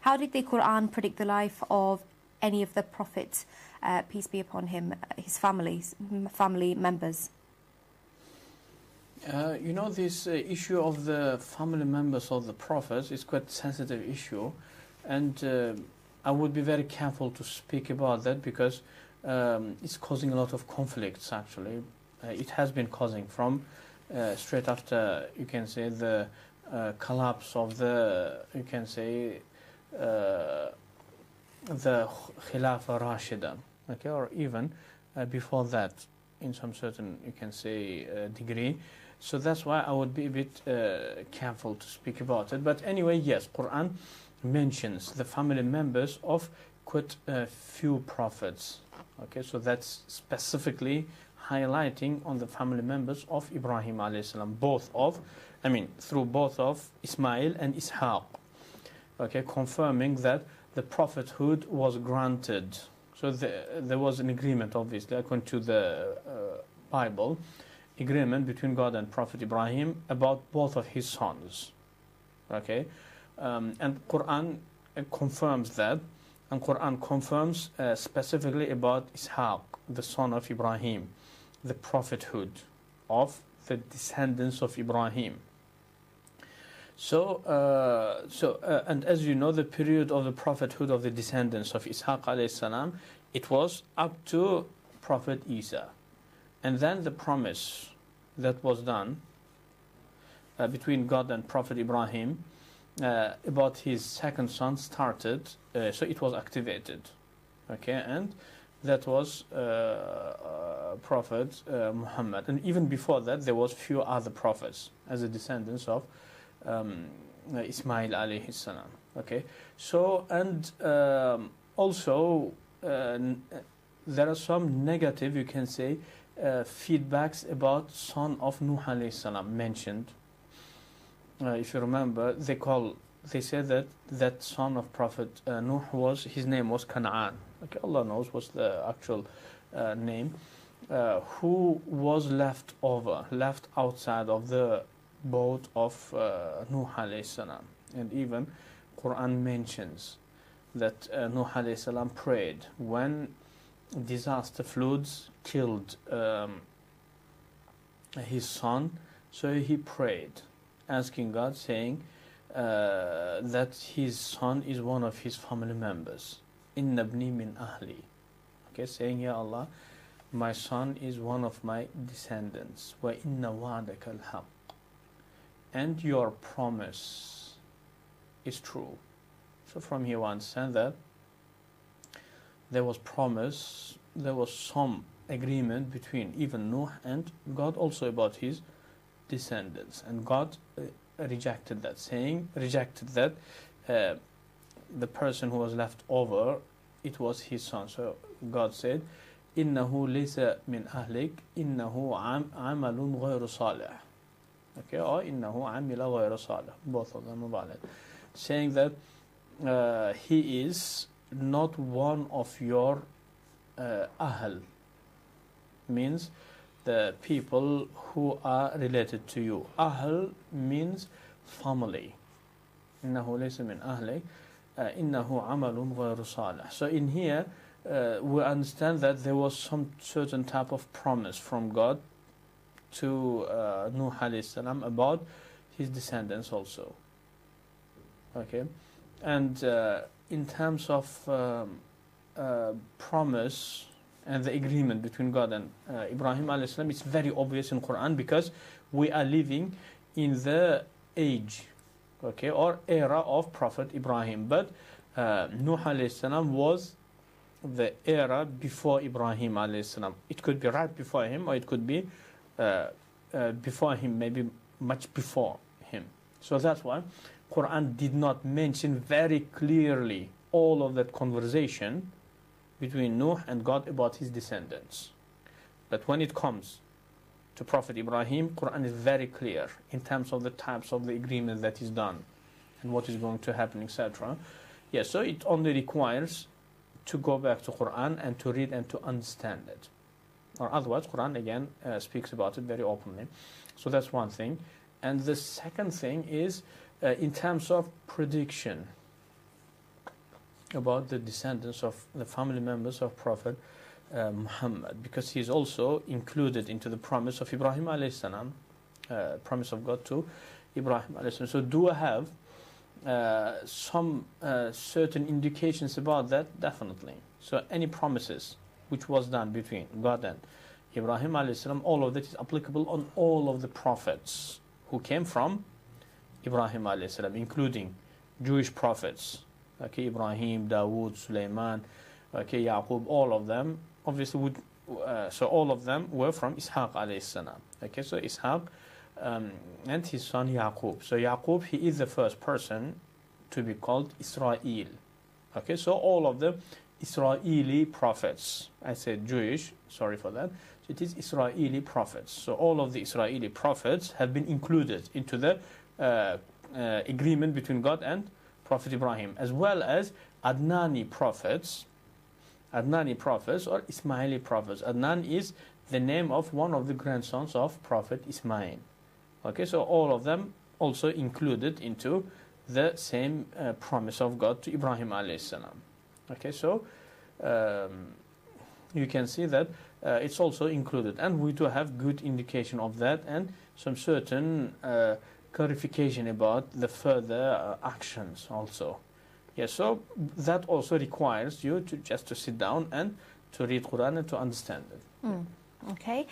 How did the Quran predict the life of any of the prophets, peace be upon him, his family members? You know, this issue of the family members of the prophets is quite a sensitive issue, and I would be very careful to speak about that because it's causing a lot of conflicts. Actually, it has been causing from straight after, you can say, the collapse of the, you can say, the Khilafah Rashida, okay, or even before that, in some certain, you can say, degree. So that's why I would be a bit careful to speak about it. But anyway, yes, Quran mentions the family members of quite a few prophets. Okay, so that's specifically highlighting on the family members of Ibrahim alayhi salam, through both of Ismail and Ishaq. Okay, confirming that the prophethood was granted. So there was an agreement, obviously, according to the Bible, agreement between God and Prophet Ibrahim about both of his sons. Okay, and Quran confirms that, and Quran confirms specifically about Ishaq, the son of Ibrahim, the prophethood of the descendants of Ibrahim. And as you know, the period of the prophethood of the descendants of Ishaq alayhi salam, it was up to Prophet Isa. And then the promise that was done between God and Prophet Ibrahim about his second son started, so it was activated. Okay, and that was Prophet Muhammad. And even before that, there was few other prophets as the descendants of Ismail alayhi salam. Okay, so and also there are some negative, you can say, feedbacks about son of Nuh alayhi salam mentioned. If you remember, they said that son of Prophet Nuh his name was Canaan. Okay, Allah knows what's the actual name. Who was left outside of the boat of Nuh alayhi salam. And even Quran mentions that Nuh alayhi salam prayed when disaster floods killed his son. So he prayed, asking God, saying that his son is one of his family members. Inna ibni min ahli. Okay, saying, Ya Allah, my son is one of my descendants. Wa inna wa'daka al-haq. And your promise is true. So from here we understand that there was promise, there was some agreement between even Nuh and God also about his descendants. And God rejected that, the person who was left over, it was his son. So God said, إِنَّهُ لَيْسَ مِنْ أَهْلِكَ إِنَّهُ عَمَلٌ غَيْرُ صَالِحٍ. Okay, or إِنَّهُ عَمِلَ غَيْرُ صَالِحٍ. Both of them are valid. Saying that he is not one of your ahl, means the people who are related to you. Ahl means family. إِنَّهُ لَيْسَ مِنْ أَهْلِكَ إِنَّهُ عَمَلٌ غَيْرُ صَالِحٍ. So in here we understand that there was some certain type of promise from God to Nuh alayhi salam about his descendants also. Okay, and in terms of promise and the agreement between God and Ibrahim alayhi salam, it's very obvious in Quran because we are living in the age, okay, or era of Prophet Ibrahim. But Nuh alayhi salam was the era before Ibrahim alayhi salam. It could be right before him, or it could be before him, maybe much before him. So that's why Quran did not mention very clearly all of that conversation between Nuh and God about his descendants. But when it comes to Prophet Ibrahim, Quran is very clear in terms of the types of the agreement that is done and what is going to happen, etc. Yes, so it only requires to go back to Quran and to read and to understand it. Or otherwise, Quran again speaks about it very openly. So that's one thing. And the second thing is in terms of prediction. about the descendants of the family members of Prophet Muhammad, because he is also included into the promise of Ibrahim alayhi salam, promise of God to Ibrahim alayhi salam. So do I have some certain indications about that? Definitely. So any promises which was done between God and Ibrahim alayhi salam, all of that is applicable on all of the prophets who came from Ibrahim alayhi salam, including Jewish prophets, okay, Ibrahim, Dawood, Sulaiman, okay, Yaqub, all of them obviously would, so all of them were from Ishaq alayhi salam. Okay, so Ishaq and his son Yaqub. So Yaqub, he is the first person to be called Israel. Okay, so all of the Israeli prophets, I said Jewish, sorry for that, so it is Israeli prophets. So all of the Israeli prophets have been included into the agreement between God and Prophet Ibrahim, as well as Adnani prophets or Ismaili prophets. Adnan is the name of one of the grandsons of Prophet Ismail. Okay, so all of them also included into the same promise of God to Ibrahim alayhi salam. Okay, so you can see that it's also included, and we do have good indication of that and some certain clarification about the further actions also. Yes, so that also requires you to just to sit down and to read Quran and to understand it. Okay.